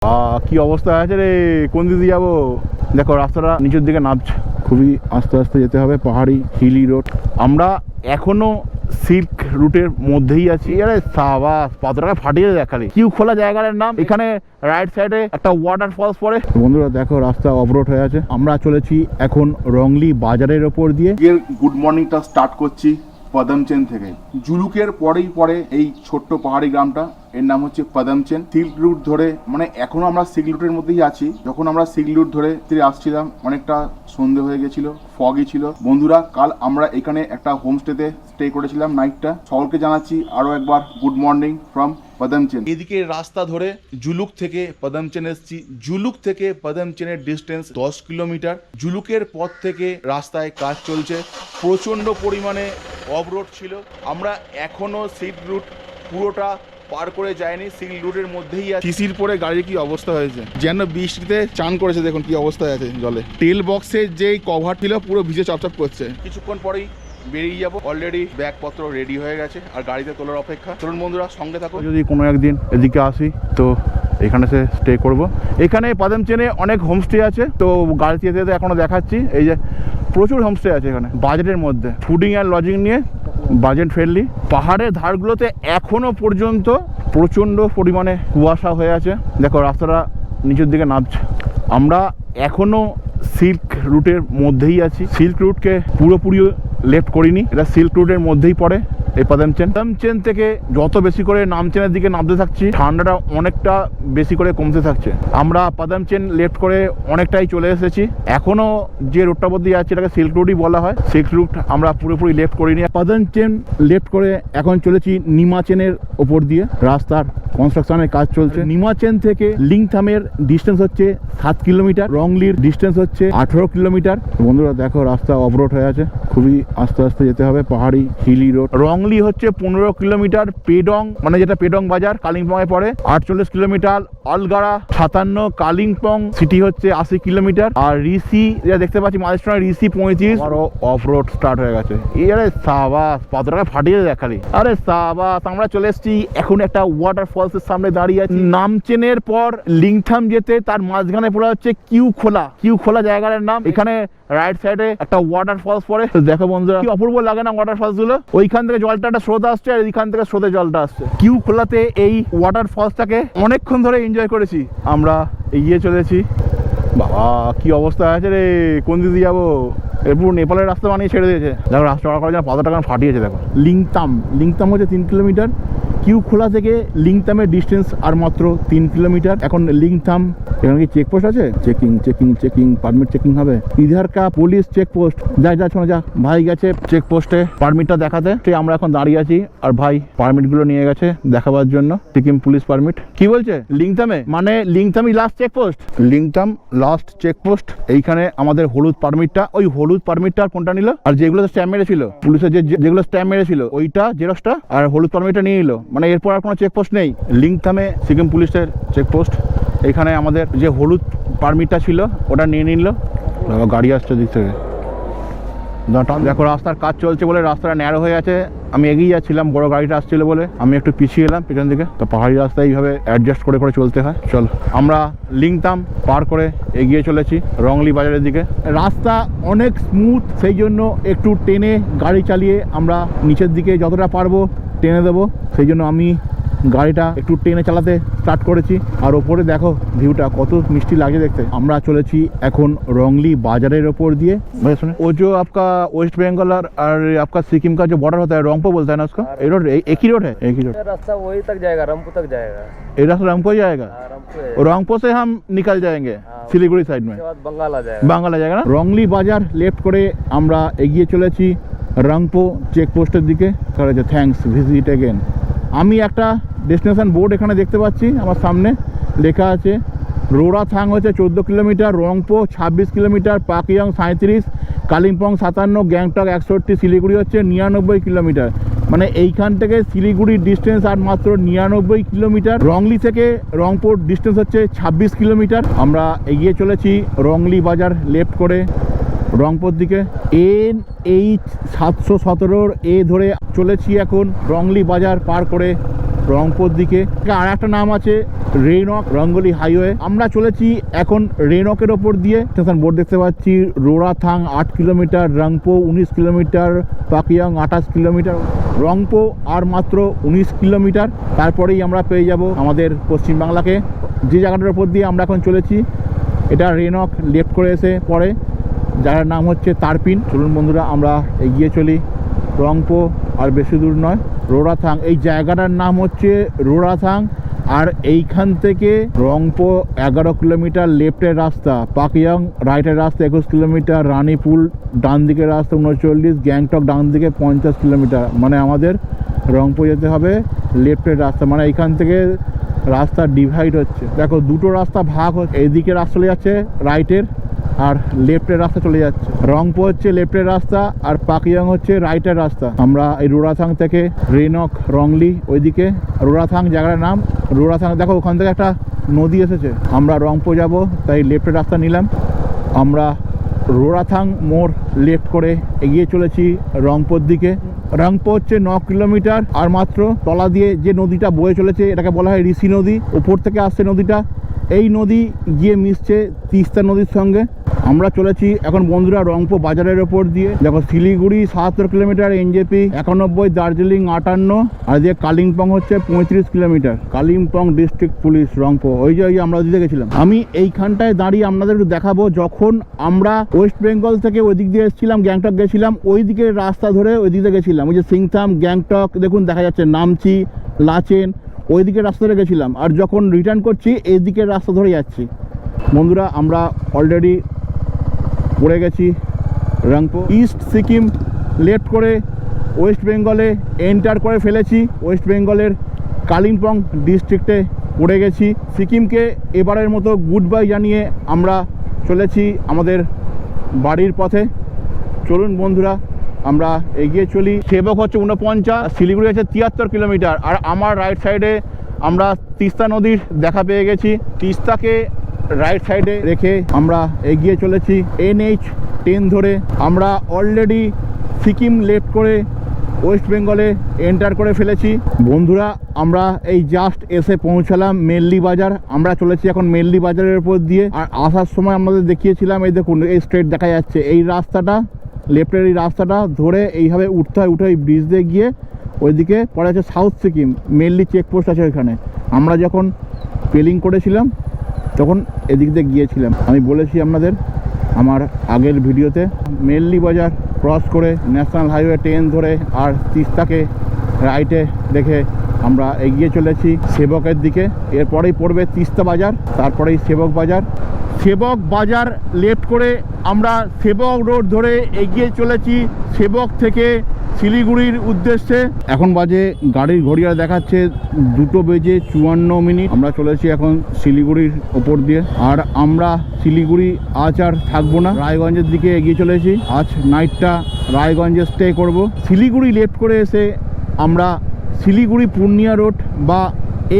কি অবস্থা আছে রে, কোন দিকে যাবো? দেখো রাস্তাটা নিচের দিকে নামছে, খুবই আস্তে আস্তে যেতে হবে, পাহাড়ি হিলি রোড। আমরা এখনো সিল্ক রুটের মধ্যেই আছি। আরে সাবাস, পাথরটাকে ফাটিয়ে দেখালি। কিউ খোলা জায়গাটার নাম। এখানে রাইট সাইডে একটা ওয়াটার ফলস পড়ে। বন্ধুরা দেখো রাস্তা অবরোধ হয়ে আছে। আমরা চলেছি এখন রংলি বাজারের ওপর দিয়ে। গুড মর্নিংটা স্টার্ট করছি পদমচেন থেকে। জুলুকের পরেই পরে এই ছোট্ট পাহাড়ি গ্রামটা, এর নাম হচ্ছে পদমচেন। সিল্ক রুট ধরে, মানে এখনো আমরা সিল্ক রুটের মধ্যেই আছি। যখন আমরা সিল্ক রুট ধরে আসছিলাম অনেকটা সন্ধে হয়ে গেছিল, ফগই ছিল। বন্ধুরা কাল আমরা এখানে একটা হোমস্টেতে স্টে করেছিলাম নাইটটা। সকলকে জানাচ্ছি আরো একবার গুড মর্নিং ফ্রম পদমচেন। এদিকে রাস্তা ধরে জুলুক থেকে পদমচেন এসেছি। জুলুক থেকে পদমচেনের ডিস্টেন্স 10 কিলোমিটার। জুলুকের পথ থেকে রাস্তায় কাজ চলছে, প্রচন্ড পরিমাণে অবরোধ ছিল। আমরা এখনো সিল্ক রুট পুরোটা পার করে যায়নি, সিল্ক রুটের মধ্যেই আছে। শিশির পরে গাড়ির কি অবস্থা হয়েছে, যেন বৃষ্টিতে চান করেছে। দেখুন কি অবস্থায় আছে জলে। টেল বক্সের যে কভার ছিল পুরো ভিজে চপচপ করছে। কিছুক্ষণ পরেই বেরিয়ে যাবো। অলরেডি ব্যাগপত্র রেডি হয়ে গেছে আর গাড়িতে তোলার অপেক্ষা। চলুন বন্ধুরা সঙ্গে থাকো। যদি কোনো একদিন এদিকে আসি তো এখানে সে স্টে করব। এখানে পদমচেনে অনেক হোমস্টে আছে, তো গাড়িতে যেতে যেতে এখনো দেখাচ্ছি। এই যে প্রচুর হোমস্টে আছে এখানে বাজেটের মধ্যে, ফুডিং আর লজিং নিয়ে বাজেট ফ্রেন্ডলি। পাহাড়ের ধারগুলোতে এখনো পর্যন্ত প্রচণ্ড পরিমাণে কুয়াশা হয়ে আছে। দেখো রাস্তাটা নিচের দিকে নামছে। আমরা এখনো সিল্ক রুটের মধ্যেই আছি। সিল্ক রুটকে পুরোপুরি লেফট করিনি, এটা সিল্ক রুটের মধ্যেই পড়ে এই পদমচেন থেকে যত বেশি করে নামচেনের দিকে নামতে থাকছি, ঠান্ডাটা অনেকটা বেশি করে কমতে থাকছে। আমরা পদমচেন লেফট করে অনেকটাই চলে এসেছি। এখনো যে রুটটা মধ্যে আছে এটাকে সিল্ক রুটই বলা হয়। সিল্ক রুট আমরা পুরোপুরি লেফট করিনি। পদমচেন লেফট করে এখন চলেছি নিমাচেনের ওপর দিয়ে। রাস্তার কনস্ট্রাকশনের কাজ চলছে। নিমাচেন থেকে লিংথামের ডিস্টেন্স হচ্ছে 7 কিলোমিটার, রংলির ডিস্টেন্স হচ্ছে 18 কিলোমিটার। বন্ধুরা দেখো রাস্তা অবরোধ হয়ে আছে, খুবই আস্তে আস্তে যেতে হবে, পাহাড়ি হিলি রোড। রংলি হচ্ছে 15 কিলোমিটার, পেডং মানে যেটা পেডং বাজার কালিম্পং এ পড়ে 48 কিলোমিটার, অলগাড়া 57, কালিম্পং সিটি হচ্ছে 80 কিলোমিটার, আর ঋষি যেটা দেখতে পাচ্ছি মাঝখানে ঋষি 35। আরো অফ রোড স্টার্ট হয়ে গেছে। আরে সাবাস, পাথরটাকে ফাটিয়ে দেখালি। আরে সাবাস, আমরা চলে এসেছি এখন একটা ওয়াটার ফলস এর সামনে দাঁড়িয়ে আছি। নামচেনের পর লিংথাম যেতে তার মাঝখানে পড়ে হচ্ছে কিউ খোলা জায়গাটার নাম। এখানে রাইট সাইডে একটা ওয়াটার ফলস পড়ে। দেখো বন্ধুরা কি অপূর্ব লাগে না ওয়াটার ফলস গুলো। ওইখান থেকে জলটা একটা স্রোত আসছে আর এইখান থেকে স্রোতে জলটা আসছে। কিউ খোলাতে এই ওয়াটার ফলসটাকে অনেকক্ষণ ধরে এনজয় করেছি। আমরা এগিয়ে চলেছি। বাবা কি অবস্থা আছে রে, কোন দিকে যাবো? এরপর নেপালের রাস্তা বানিয়ে ছেড়ে দিয়েছে। দেখো রাস্তা করার জন্য পাথরটা ফাটিয়েছে। দেখো লিংতাম হচ্ছে 3 কিলোমিটার। কিউ খোলা থেকে লিংতামের ডিস্টেন্স আর মাত্র 3 কিলোমিটার। এখন লিংতাম এখানে কি চেকপোস্ট আছে? চেকিং পারমিট চেকিং হবে। ইধার কা পুলিশ চেকপোস্ট। যা শোনো যা, ভাই গেছে চেকপোস্টে পারমিটটা দেখাতে। আমরা এখন দাঁড়িয়ে আছি আর ভাই পারমিট গুলো নিয়ে গেছে দেখাবার জন্য। Sikkim police permit. কি বলছে লিংতামে, মানে লিংতামই last checkpost. Lingtam last checkpost. এইখানে আমাদের হলুদ পারমিটটা, ওই হলুদ পারমিটটা কোনটা নিল, আর যেগুলো স্ট্যাম্প মেরেছিল পুলিশের, যেগুলো স্ট্যাম্প মেরেছিল ওইটা জেরক্সটা, আর হলুদ পারমিটটা নিয়ে নিল। মানে এরপর আর কোনো চেকপোস্ট নেই। লিংথামে সিকিম পুলিশের চেকপোস্ট। এখানে আমাদের যে হলুদ পারমিটটা ছিল ওটা নিয়ে নিল। গাড়ি আসছে দিক থেকে। দেখো রাস্তার কাজ চলছে বলে রাস্তাটা ন্যারো হয়ে আছে। আমি এগিয়ে যাচ্ছিলাম, বড় গাড়িটা আসছিল বলে আমি একটু পিছিয়ে এলাম পেছন দিকে। তো পাহাড়ি রাস্তায় এইভাবে অ্যাডজাস্ট করে চলতে হয়। চল আমরা লিংতাম পার করে এগিয়ে চলেছি রংলি বাজারের দিকে। রাস্তা অনেক স্মুথ, সেই জন্য একটু টেনে গাড়ি চালিয়ে আমরা নিচের দিকে যতটা পারবো টেনে দেবো। সেই জন্য আমি গাড়িটা একটু টেনে চালাতে স্টার্ট করেছি। আর ওপরে দেখো ভিউটা কত মিষ্টি লাগে দেখতে। আমরা চলেছি এখন রংলি বাজারের ওপর দিয়ে। ও जो आपका वेस्ट बंगाल और आपका सिक्किम का जो बॉर्डर होता है रंगपो बोलता है ना उसको, ये रोड एक ही रोड है? एक ही रोड। रास्ता वही तक जाएगा, रंगपो तक जाएगा। ये रास्ता रंगपो जाएगा? रंगपो से हम निकल जाएंगे सिलीगुड़ी साइड में, बंगाल आ जाएगा ना। রংলি বাজার লেফট করে আমরা এগিয়ে চলেছি রংপো চেকপোস্টের দিকে। Thanks, visit again. আমি একটা ডেস্টিনেশন বোর্ড এখানে দেখতে পাচ্ছি আমার সামনে, লেখা আছে রোরাথাং হচ্ছে 14 কিলোমিটার, রংপো 26 কিলোমিটার, পাকিয়ং 37, কালিম্পং 57, গ্যাংটক 61, শিলিগুড়ি হচ্ছে 99 কিলোমিটার। মানে এইখান থেকে শিলিগুড়ির ডিস্টেন্স আর মাত্র 99 কিলোমিটার। রংলি থেকে রংপুর ডিস্টেন্স হচ্ছে 26 কিলোমিটার। আমরা এগিয়ে চলেছি রংলি বাজার লেফট করে রংপুর দিকে। NH 717 এ ধরে চলেছি এখন রংলি বাজার পার করে রংপুর দিকে। আর একটা নাম আছে রেনক রঙ্গলি হাইওয়ে। আমরা চলেছি এখন রেনকের ওপর দিয়ে। স্টেশন বোর্ড দেখতে পাচ্ছি, Rorathang 8 kilometre, Rangpo 19 kilometre, Pakyong 28 kilometre, Rangpo আর মাত্র 19 কিলোমিটার। তারপরেই আমরা পেয়ে যাব আমাদের পশ্চিমবাংলাকে। যে জায়গাটার ওপর দিয়ে আমরা এখন চলেছি এটা রেনক, লেফট করে এসে পরে যার নাম হচ্ছে তারপিন। চলুন বন্ধুরা আমরা এগিয়ে চলি। রংপো আর বেশি দূর নয়, রোরাথাং। এই জায়গাটার নাম হচ্ছে রোরাথাং। আর এইখান থেকে রংপো 11 কিলোমিটার লেফটের রাস্তা, পাকিয়াং রাইটের রাস্তা 21 কিলোমিটার, রানীপুল ডান দিকের রাস্তা 39, গ্যাংটক ডান দিকে 50 কিলোমিটার। মানে আমাদের রংপো যেতে হবে লেফটের রাস্তা। মানে এইখান থেকে রাস্তা ডিভাইড হচ্ছে, দেখো দুটো রাস্তা ভাগ হচ্ছে। এইদিকে রাস্তা চলে যাচ্ছে রাইটের আর লেফটের রাস্তা চলে যাচ্ছে। রংপো হচ্ছে লেফটের রাস্তা আর পাকিয়াং হচ্ছে রাইটের রাস্তা। আমরা এই রোরাথাং থেকে রেনক রংলি ওইদিকে, রোরাথাং জায়গার নাম রোরাথাং। দেখো ওখান থেকে একটা নদী এসেছে। আমরা রংপো যাব তাই লেফটের রাস্তা নিলাম। আমরা রোরাথাং মোড় লেফট করে এগিয়ে চলেছি রংপোর দিকে। রংপো হচ্ছে 9 কিলোমিটার। আর মাত্র তলা দিয়ে যে নদীটা বয়ে চলেছে এটাকে বলা হয় ঋষি নদী। উপর থেকে আসছে নদীটা। এই নদী গিয়ে মিশছে তিস্তা নদীর সঙ্গে। আমরা চলেছি এখন বন্ধুরা রংপো বাজারের ওপর দিয়ে। দেখো শিলিগুড়ি 77 কিলোমিটার, এনজেপি 91, দার্জিলিং 58, আর দিয়ে কালিম্পং হচ্ছে 35 kilometre. Kalimpong district police Rangpo, ওই যে আমরা ওদিকে গেছিলাম। আমি এইখানটায় দাঁড়িয়ে আপনাদের একটু দেখাবো, যখন আমরা ওয়েস্ট বেঙ্গল থেকে ওই দিক দিয়ে এসেছিলাম, গ্যাংটক গেছিলাম, ওই দিকে রাস্তা ধরে ওই দিকে গেছিলাম। ওই যে সিংথাম গ্যাংটক দেখুন দেখা যাচ্ছে, নামচি লাচেন ওই দিকে রাস্তা ধরে গেছিলাম। আর যখন রিটার্ন করছি এই দিকের রাস্তা ধরে যাচ্ছি। বন্ধুরা আমরা অলরেডি পড়ে গেছি রংপো। ইস্ট সিকিম লেফট করে ওয়েস্ট বেঙ্গলে এন্টার করে ফেলেছি। ওয়েস্ট বেঙ্গলের কালিম্পং ডিস্ট্রিক্টে পড়ে গেছি। সিকিমকে এবারের মতো গুড বাই জানিয়ে আমরা চলেছি আমাদের বাড়ির পথে। চলুন বন্ধুরা আমরা এগিয়ে চলি। সেবক হচ্ছে 49, শিলিগুড়ি হচ্ছে 73 কিলোমিটার। আর আমার রাইট সাইডে আমরা তিস্তা নদীর দেখা পেয়ে গেছি। তিস্তাকে রাইট সাইডে রেখে আমরা এগিয়ে চলেছি NH10 ধরে। আমরা অলরেডি সিকিম লেফট করে ওয়েস্ট বেঙ্গলে এন্টার করে ফেলেছি। বন্ধুরা আমরা এই জাস্ট এসে পৌঁছালাম মেল্লি বাজার। আমরা চলেছি এখন মেল্লি বাজারের উপর দিয়ে। আর আসার সময় আমাদের দেখিয়েছিলাম, এই দেখুন এই স্ট্রেট দেখা যাচ্ছে, এই রাস্তাটা লেফটের এই রাস্তাটা ধরে এইভাবে উঠতে হয়, উঠে ব্রিজ দিয়ে গিয়ে ওইদিকে পরে আছে সাউথ সিকিম মেল্লি চেকপোস্ট আছে ওইখানে। আমরা যখন পেলিং করেছিলাম তখন এদিক দিয়ে গিয়েছিলাম। আমি বলেছি আপনাদের আমার আগের ভিডিওতে। মেল্লি বাজার ক্রস করে ন্যাশনাল হাইওয়ে 10 ধরে আর তিস্তাকে রাইটে রেখে আমরা এগিয়ে চলেছি সেবকের দিকে। এরপরেই পড়বে তিস্তা বাজার, তারপরেই সেবক বাজার। সেবক বাজার লেফট করে আমরা সেবক রোড ধরে এগিয়ে চলেছি সেবক থেকে শিলিগুড়ির উদ্দেশ্যে। এখন বাজে গাড়ির ঘড়িয়াল দেখাচ্ছে 2:54। আমরা চলেছি এখন শিলিগুড়ির ওপর দিয়ে। আর আমরা শিলিগুড়ি আজ আর থাকবো না, রায়গঞ্জের দিকে এগিয়ে চলেছি। আজ নাইটটা রায়গঞ্জে স্টে করব। শিলিগুড়ি লেফট করে এসে আমরা শিলিগুড়ি পূর্ণিয়া রোড বা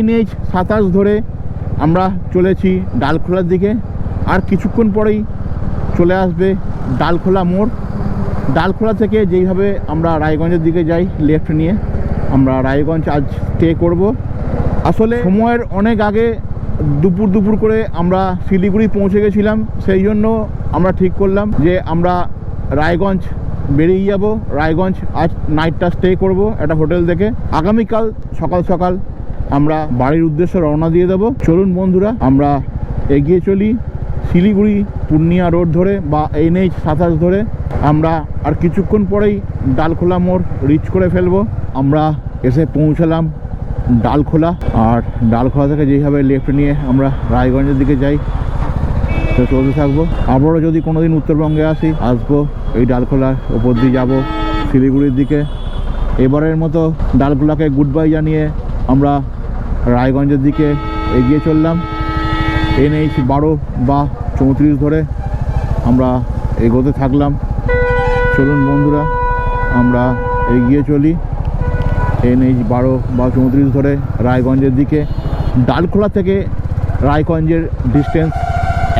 NH27 ধরে আমরা চলেছি ডালখোলার দিকে। আর কিছুক্ষণ পরেই চলে আসবে ডালখোলা মোড়। ডালখোলা থেকে যেইভাবে আমরা রায়গঞ্জের দিকে যাই লেফট নিয়ে, আমরা রায়গঞ্জ আজ স্টে করব। আসলে সময়ের অনেক আগে দুপুর করে আমরা শিলিগুড়ি পৌঁছে গেছিলাম, সেই জন্য আমরা ঠিক করলাম যে আমরা রায়গঞ্জ বেরিয়ে যাব। রায়গঞ্জ আজ নাইটটা স্টে করব একটা হোটেল দেখে। আগামীকাল সকাল সকাল আমরা বাড়ির উদ্দেশ্যে রওনা দিয়ে দেবো। চলুন বন্ধুরা আমরা এগিয়ে চলি শিলিগুড়ি পূর্ণিয়া রোড ধরে বা NH27 ধরে। আমরা আর কিছুক্ষণ পরেই ডালখোলা মোড় রিচ করে ফেলবো। আমরা এসে পৌঁছালাম ডালখোলা। আর ডালখোলা থেকে যেইভাবে লেফট নিয়ে আমরা রায়গঞ্জের দিকে যাই তো চলতে থাকবো। আবারও যদি কোনো দিন উত্তরবঙ্গে আসবো এই ডালখোলার ওপর দিয়ে যাব শিলিগুড়ির দিকে। এবারের মতো ডালখোলাকে গুড বাই জানিয়ে আমরা রায়গঞ্জের দিকে এগিয়ে চললাম। NH12 বা 34 ধরে আমরা এগোতে থাকলাম। চলুন বন্ধুরা আমরা এগিয়ে চলি NH12 বা 34 ধরে রায়গঞ্জের দিকে। ডালখোলা থেকে রায়গঞ্জের ডিস্টেন্স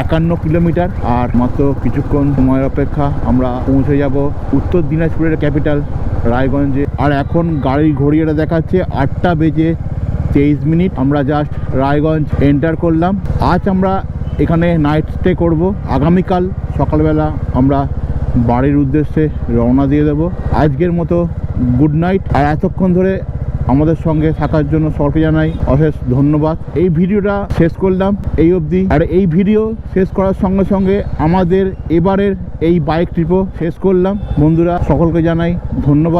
51 কিলোমিটার। আর মাত্র কিছুক্ষণ সময়ের অপেক্ষা আমরা পৌঁছে যাব উত্তর দিনাজপুরের ক্যাপিটাল রায়গঞ্জে। আর এখন গাড়ির ঘড়িটা দেখাচ্ছে 8টা বেজে 23 আমরা জাস্ট রায়গঞ্জ এন্টার করলাম। আজ আমরা এখানে নাইট স্টে করব, আগামীকাল সকালবেলা আমরা বাড়ির উদ্দেশ্যে রওনা দিয়ে দেব। আজকের মতো গুড নাইট। আর এতক্ষণ ধরে আমাদের সঙ্গে থাকার জন্য সকলকে জানাই অশেষ ধন্যবাদ। এই ভিডিওটা শেষ করলাম এই অবধি। আর এই ভিডিও শেষ করার সঙ্গে সঙ্গে আমাদের এবারের এই বাইক ট্রিপও শেষ করলাম। বন্ধুরা সকলকে জানাই ধন্যবাদ।